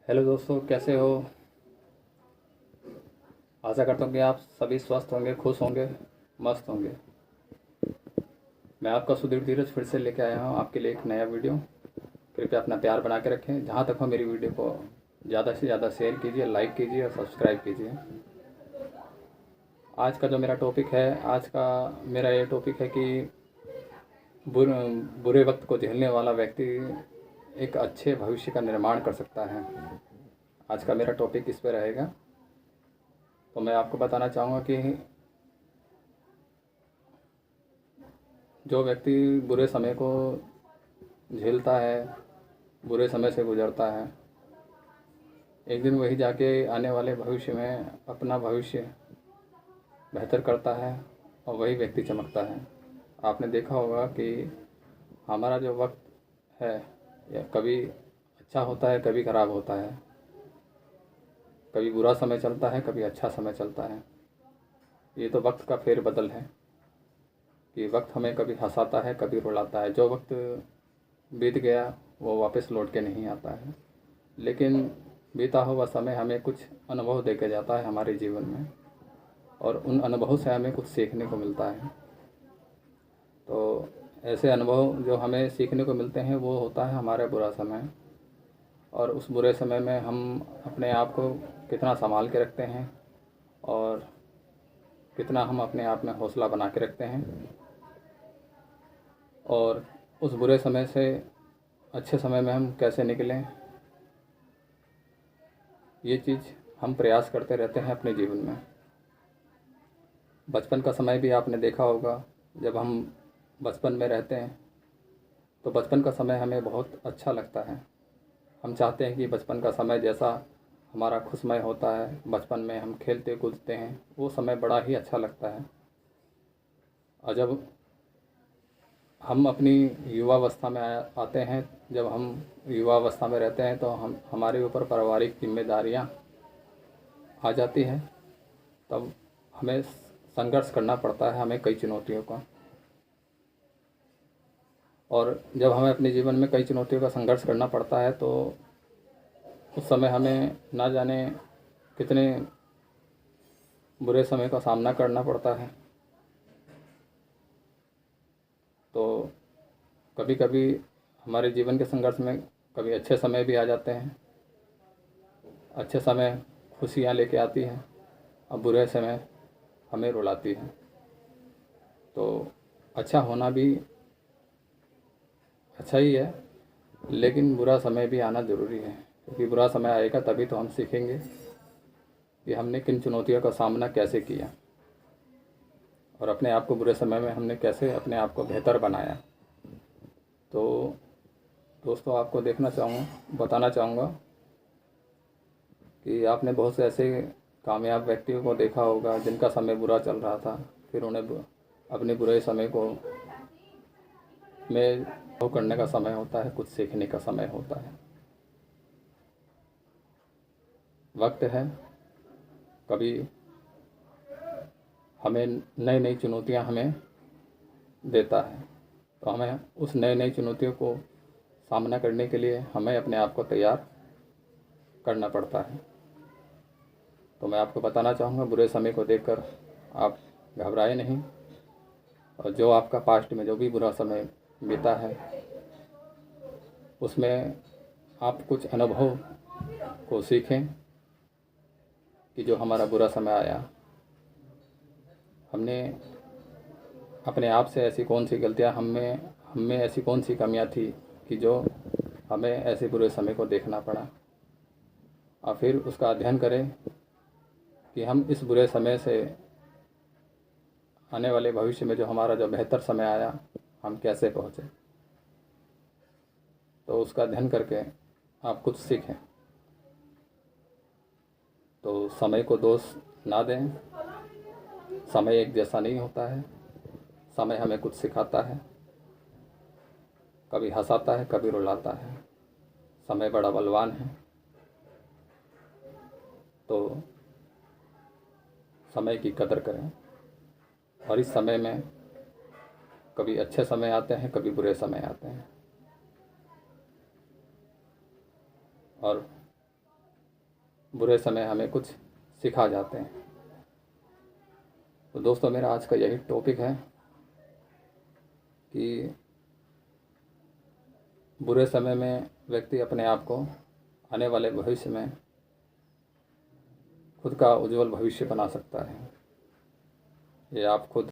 Hello दोस्तों, कैसे हो। आशा करता हूँ कि आप सभी स्वस्थ होंगे, खुश होंगे, मस्त होंगे। मैं आपका सुधीर धीरज फिर से लेके आया हूँ आपके लिए एक नया वीडियो। कृपया अपना प्यार बना के रखें। जहाँ तक हो मेरी वीडियो को ज़्यादा से ज़्यादा शेयर कीजिए, लाइक कीजिए और सब्सक्राइब कीजिए। आज का जो मेरा टॉपिक है, आज का मेरा ये टॉपिक है कि बुरे वक्त को झेलने वाला व्यक्ति एक अच्छे भविष्य का निर्माण कर सकता है। आज का मेरा टॉपिक इस पर रहेगा। तो मैं आपको बताना चाहूँगा कि जो व्यक्ति बुरे समय को झेलता है, बुरे समय से गुजरता है, एक दिन वही जाके आने वाले भविष्य में अपना भविष्य बेहतर करता है और वही व्यक्ति चमकता है। आपने देखा होगा कि हमारा जो वक्त है या कभी अच्छा होता है, कभी ख़राब होता है, कभी बुरा समय चलता है, कभी अच्छा समय चलता है। ये तो वक्त का फेरबदल है कि वक्त हमें कभी हंसाता है, कभी रुलाता है। जो वक्त बीत गया वो वापस लौट के नहीं आता है, लेकिन बीता हुआ समय हमें कुछ अनुभव दे के जाता है हमारे जीवन में, और उन अनुभवों से हमें कुछ सीखने को मिलता है। तो ऐसे अनुभव जो हमें सीखने को मिलते हैं वो होता है हमारा बुरा समय। और उस बुरे समय में हम अपने आप को कितना संभाल के रखते हैं और कितना हम अपने आप में हौसला बना के रखते हैं, और उस बुरे समय से अच्छे समय में हम कैसे निकलें, ये चीज़ हम प्रयास करते रहते हैं अपने जीवन में। बचपन का समय भी आपने देखा होगा। जब हम बचपन में रहते हैं तो बचपन का समय हमें बहुत अच्छा लगता है। हम चाहते हैं कि बचपन का समय जैसा हमारा खुशमय होता है, बचपन में हम खेलते कूदते हैं, वो समय बड़ा ही अच्छा लगता है। और जब हम अपनी युवावस्था में आते हैं, जब हम युवावस्था में रहते हैं तो हम हमारे ऊपर पारिवारिक जिम्मेदारियां आ जाती हैं। तब हमें संघर्ष करना पड़ता है, हमें कई चुनौतियों का। और जब हमें अपने जीवन में कई चुनौतियों का संघर्ष करना पड़ता है तो उस समय हमें ना जाने कितने बुरे समय का सामना करना पड़ता है। तो कभी कभी हमारे जीवन के संघर्ष में कभी अच्छे समय भी आ जाते हैं। अच्छे समय खुशियाँ लेके आती हैं और बुरे समय हमें रुलाती हैं। तो अच्छा होना भी अच्छा ही है, लेकिन बुरा समय भी आना ज़रूरी है, क्योंकि बुरा समय आएगा तभी तो हम सीखेंगे कि हमने किन चुनौतियों का सामना कैसे किया और अपने आप को बुरे समय में हमने कैसे अपने आप को बेहतर बनाया। तो दोस्तों, आपको बताना चाहूँगा कि आपने बहुत से ऐसे कामयाब व्यक्तियों को देखा होगा जिनका समय बुरा चल रहा था, फिर उन्हें अपने बुरे समय को में वो करने का समय होता है, कुछ सीखने का समय होता है। वक्त है, कभी हमें नई नई चुनौतियां हमें देता है, तो हमें उस नई नई चुनौतियों को सामना करने के लिए हमें अपने आप को तैयार करना पड़ता है। तो मैं आपको बताना चाहूँगा, बुरे समय को देखकर आप घबराए नहीं, और जो आपका पास्ट में जो भी बुरा समय बीता है उसमें आप कुछ अनुभव को सीखें कि जो हमारा बुरा समय आया, हमने अपने आप से ऐसी कौन सी गलतियां हमें ऐसी कौन सी कमियां थी कि जो हमें ऐसे बुरे समय को देखना पड़ा, और फिर उसका अध्ययन करें कि हम इस बुरे समय से आने वाले भविष्य में जो हमारा जो बेहतर समय आया, हम कैसे पहुँचे। तो उसका अध्ययन करके आप कुछ सीखें। तो समय को दोष ना दें, समय एक जैसा नहीं होता है। समय हमें कुछ सिखाता है, कभी हंसाता है, कभी रुलाता है। समय बड़ा बलवान है। तो समय की कदर करें, और इस समय में कभी अच्छे समय आते हैं, कभी बुरे समय आते हैं, और बुरे समय हमें कुछ सिखा जाते हैं। तो दोस्तों, मेरा आज का यही टॉपिक है कि बुरे समय में व्यक्ति अपने आप को आने वाले भविष्य में खुद का उज्जवल भविष्य बना सकता है। ये आप खुद